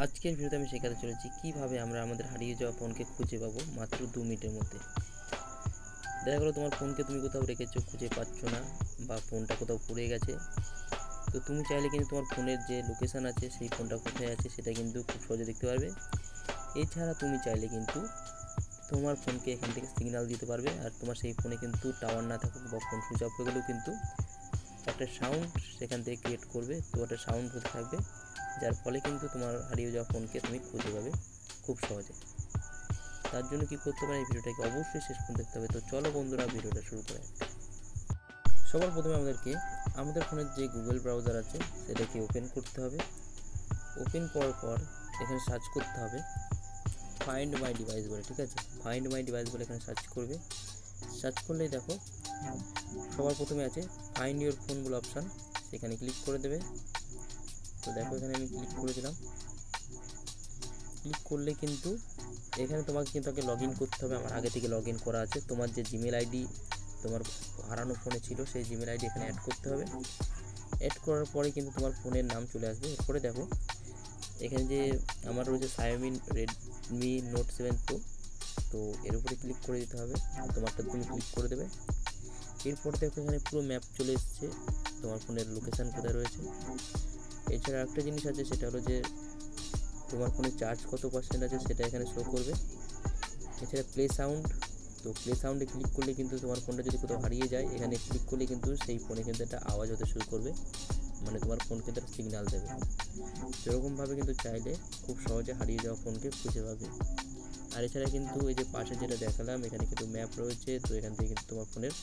আজকের ভিডিওতে আমি শেখাতে চলেছি কিভাবে আমরা আমাদের হারিয়ে যাওয়া ফোনকে খুঁজে পাবো মাত্র 2 মিনিটের মধ্যে। দেখা গেলো তোমার ফোনকে তুমি কোথাও রেখেছো, খুঁজে পাচ্ছ না, বা ফোনটা কোথাও পড়ে গেছে। তো তুমি চাইলে কিন্তু তোমার ফোনের যে লোকেশান আছে, সেই ফোনটা কোথায় আছে সেটা কিন্তু খুব সহজে দেখতে পারবে। এছাড়া তুমি চাইলে কিন্তু তোমার ফোনকে এখান থেকে সিগন্যাল দিতে পারবে, আর তোমার সেই ফোনে কিন্তু টাওয়ার না থাকুক বা ফোন সুইচ অফ হয়ে গেলেও কিন্তু একটা সাউন্ড সেখান থেকে ক্রিয়েট করবে। তো একটা সাউন্ড হতে থাকবে, যার ফলে কিন্তু তোমার হারিয়ে যাওয়া ফোনকে তুমি খুঁজে পাবে খুব সহজে। তার জন্য কি করতে পারে, এই ভিডিওটাকে অবশ্যই শেষ পর্যন্ত দেখতে হবে। তো চলো বন্ধুরা, ভিডিওটা শুরু করে। সবার প্রথমে আমাদেরকে আমাদের ফোনের যে গুগল ব্রাউজার আছে সেটাকে ওপেন করতে হবে। ওপেন করার পর এখানে সার্চ করতে হবে ফাইন্ড মাই ডিভাইস বলে, ঠিক আছে? ফাইন্ড মাই ডিভাইস বলে এখানে সার্চ করবে। সার্চ করলেই দেখো সবার প্রথমে আছে ফাইন্ড ইউর ফোন বলে অপশান, সেখানে ক্লিক করে দেবে। তো দেখো এখানে আমি ক্লিক করে দিলাম। ক্লিক করলে কিন্তু এখানে তোমাকে কিন্তু আগে লগ ইন করতে হবে। আমার আগে থেকে লগ ইন করা আছে। তোমার যে জিমেল আইডি তোমার হারানো ফোনে ছিল, সেই জিমেল আইডি এখানে অ্যাড করতে হবে। অ্যাড করার পরে কিন্তু তোমার ফোনের নাম চলে আসবে। এরপরে দেখো এখানে যে আমার রয়েছে Xiaomi Redmi Note 7 Pro, তো এর উপরে ক্লিক করে দিতে হবে। তোমারটা তুমি ক্লিক করে দেবে। এরপর দেখো এখানে পুরো ম্যাপ চলে এসেছে, তোমার ফোনের লোকেশান কোথায় রয়েছে। এছাড়া একটা জিনিস আছে, সেটা হলো যে তোমার ফোনে চার্জ কত পার্সেন্ট আছে সেটা এখানে শো করবে। এছাড়া প্লে সাউন্ড, তো প্লে সাউন্ডে ক্লিক করলে কিন্তু তোমার ফোনটা যদি কোথাও হারিয়ে যায়, এখানে ক্লিক করলে কিন্তু সেই ফোনে কিন্তু একটা আওয়াজ হতে শুরু করবে, মানে তোমার ফোন কিন্তু একটা সিগন্যাল দেবে। সেরকমভাবে কিন্তু চাইলে খুব সহজে হারিয়ে যাওয়া ফোনকে খুঁজে পাবে। আর এছাড়া কিন্তু এই যে পাশে যেটা দেখালাম, এখানে কিন্তু ম্যাপ রয়েছে, তো এখান থেকে কিন্তু তোমার ফোনের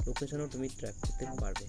লোকেশনও তুমি ট্র্যাক করতে পারবে।